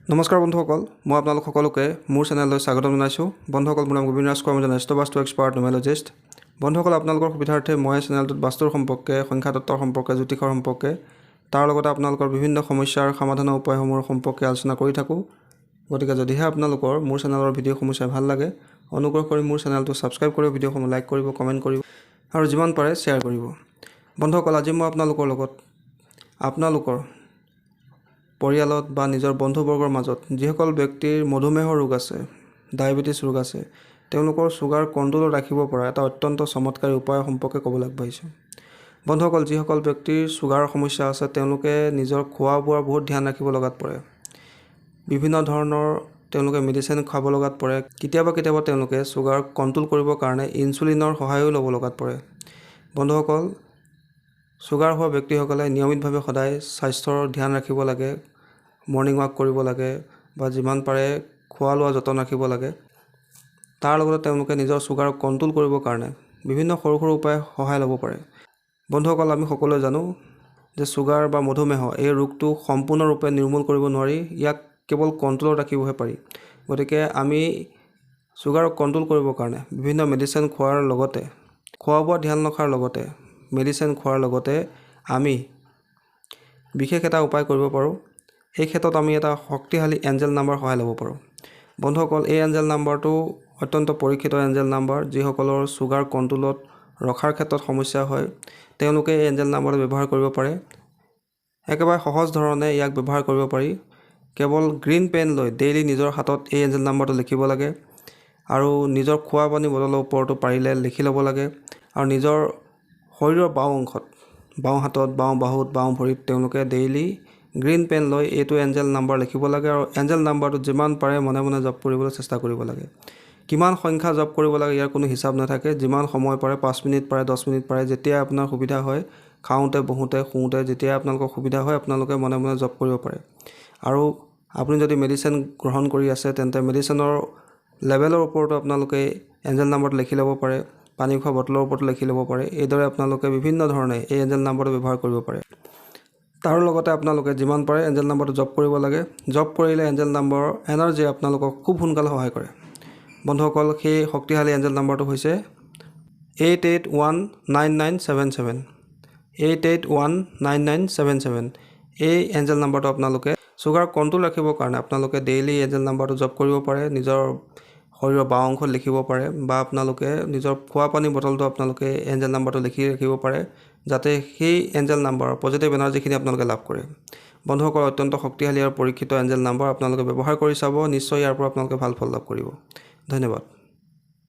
নমস্কাৰ বন্ধুসকল, মই আপোনালোক সকলোকে মোৰ চেনেললৈ স্বাগতম জনাইছোঁ। বন্ধুসকল, মোৰ নাম গোবিন্দ ৰাজ কৰ্ম, এজন এষ্ট্ৰবাস্তু এক্সপাৰ্ট নিউমেৰলজিষ্ট। বন্ধুসকল, আপোনালোকৰ সুবিধাৰ্থে মই চেনেলটোত বাস্তুৰ সম্পৰ্কে, সংখ্যাতত্বৰ সম্পৰ্কে, জ্যোতিষৰ সম্পৰ্কে, তাৰ লগতে আপোনালোকৰ বিভিন্ন সমস্যাৰ সমাধানৰ উপায়সমূহৰ সম্পৰ্কে আলোচনা কৰি থাকোঁ। গতিকে যদিহে আপোনালোকৰ মোৰ চেনেলৰ ভিডিঅ'সমূহ চাই ভাল লাগে, অনুগ্ৰহ কৰি মোৰ চেনেলটো ছাবস্ক্ৰাইব কৰিব, ভিডিঅ'সমূহ লাইক কৰিব, কমেণ্ট কৰিব আৰু যিমান পাৰে শ্বেয়াৰ কৰিব। বন্ধুসকল, আজি মই আপোনালোকৰ লগত আপোনালোকৰ পৰিয়ালত বা নিজৰ বন্ধুবৰ্গৰ মাজত যিসকল ব্যক্তিৰ মধুমেহৰ ৰোগ আছে, ডায়েবেটিছ ৰোগ আছে, তেওঁলোকৰ ছুগাৰ কণ্ট্ৰলত ৰাখিব পৰা এটা অত্যন্ত চমৎকাৰী উপায় সম্পৰ্কে ক'বলৈ আগবাঢ়িছোঁ। বন্ধুসকল, যিসকল ব্যক্তিৰ ছুগাৰৰ সমস্যা আছে, তেওঁলোকে নিজৰ খোৱা বোৱাৰ বহুত ধ্যান ৰাখিব লগাত পৰে। বিভিন্ন ধৰণৰ তেওঁলোকে মেডিচিন খাব লগাত পৰে। কেতিয়াবা তেওঁলোকে ছুগাৰ কণ্ট্ৰল কৰিবৰ কাৰণে ইনচুলিনৰ সহায়ো ল'ব লগাত পৰে। বন্ধুসকল, ছুগাৰ হোৱা ব্যক্তিসকলে নিয়মিতভাৱে সদায় স্বাস্থ্যৰ ধ্যান ৰাখিব লাগে, মৰ্ণিং ৱাক কৰিব লাগে বা যিমান পাৰে খোৱা লোৱা যতন ৰাখিব লাগে। তাৰ লগতে তেওঁলোকে নিজৰ ছুগাৰ কণ্ট্ৰল কৰিবৰ কাৰণে বিভিন্ন সৰু সৰু উপায় সহায় ল'ব পাৰে। বন্ধুসকল, আমি সকলোৱে জানো যে ছুগাৰ বা মধুমেহ এই ৰোগটো সম্পূৰ্ণৰূপে নিৰ্মূল কৰিব নোৱাৰি, ইয়াক কেৱল কণ্ট্ৰলত ৰাখিবহে পাৰি। গতিকে আমি ছুগাৰক কণ্ট্ৰল কৰিবৰ কাৰণে বিভিন্ন মেডিচিন খোৱাৰ লগতে, খোৱা বোৱা ধ্যান ৰখাৰ লগতে, মেডিচিন খোৱাৰ লগতে আমি বিশেষ এটা উপায় কৰিব পাৰোঁ। এই ক্ষেত্ৰত আমি এটা শক্তিশালী এঞ্জেল নাম্বাৰ সহায় ল'ব পাৰোঁ। বন্ধুসকল, এই এঞ্জেল নাম্বাৰটো অত্যন্ত পৰীক্ষিত এঞ্জেল নাম্বাৰ। যিসকলৰ ছুগাৰ কণ্ট্ৰলত ৰখাৰ ক্ষেত্ৰত সমস্যা হয়, তেওঁলোকে এই এঞ্জেল নাম্বাৰটো ব্যৱহাৰ কৰিব পাৰে। একেবাৰে সহজ ধৰণে ইয়াক ব্যৱহাৰ কৰিব পাৰি। কেৱল গ্ৰীণ পেন লৈ ডেইলি নিজৰ হাতত এই এঞ্জেল নাম্বাৰটো লিখিব লাগে আৰু নিজৰ খোৱা পানী বটলৰ ওপৰতো পাৰিলে লিখি ল'ব লাগে আৰু নিজৰ শৰীৰৰ বাওঁ অংশত, বাওঁ হাতত, বাওঁ বাহুত, বাওঁ ভৰিত তেওঁলোকে ডেইলি গ্ৰীণ পেন লৈ এইটো এঞ্জেল নাম্বাৰ লিখিব লাগে আৰু এঞ্জেল নাম্বাৰটো যিমান পাৰে মনে মনে জপ কৰিবলৈ চেষ্টা কৰিব লাগে। কিমান সংখ্যা জপ কৰিব লাগে ইয়াৰ কোনো হিচাপ নাথাকে। যিমান সময় পাৰে, 5 মিনিট পাৰে, 10 মিনিট পাৰে, যেতিয়া আপোনাৰ সুবিধা হয়, খাওঁতে, বহোঁতে, শুওঁতে, যেতিয়া আপোনালোকৰ সুবিধা হয়, আপোনালোকে মনে মনে জপ কৰিব পাৰে। আৰু আপুনি যদি মেডিচিন গ্ৰহণ কৰি আছে, তেন্তে মেডিচিনৰ লেভেলৰ ওপৰতো আপোনালোকে এঞ্জেল নাম্বাৰটো লিখি ল'ব পাৰে, পানী খোৱা বটলৰ ওপৰতো লিখি ল'ব পাৰে। এইদৰে আপোনালোকে বিভিন্ন ধৰণে এই এঞ্জেল নাম্বাৰটো ব্যৱহাৰ কৰিব পাৰে। তাৰ লগতে আপোনালোকে যিমান পাৰে এঞ্জেল নাম্বাৰটো জপ কৰিব লাগে। জপ কৰিলে এঞ্জেল নাম্বাৰৰ এনাৰ্জি আপোনালোকক খুব সোনকালে সহায় কৰে। বন্ধুসকল, সেই শক্তিশালী এঞ্জেল নাম্বাৰটো হৈছে 88199777 88199777। এই এঞ্জেল নাম্বাৰটো আপোনালোকে ছুগাৰ কণ্ট্ৰল ৰাখিবৰ কাৰণে আপোনালোকে ডেইলি এঞ্জেল নাম্বাৰটো জপ কৰিব পাৰে। নিজৰ শৰীৰৰ বাওঁ অংশত লিখিব পাৰে বা আপোনালোকে নিজৰ খোৱা পানী বটলটো আপোনালোকে এঞ্জেল নাম্বাৰটো লিখি ৰাখিব পাৰে, যাতে সেই এঞ্জেল নাম্বাৰৰ পজিটিভ এনাৰ্জিখিনি আপোনালোকে লাভ কৰে। বন্ধুসকল, অত্যন্ত শক্তিশালী আৰু পৰীক্ষিত এঞ্জেল নাম্বাৰ। আপোনালোকে ব্যৱহাৰ কৰি চাব, নিশ্চয় ইয়াৰ পৰা আপোনালোকে ভাল ফল লাভ কৰিব। ধন্যবাদ।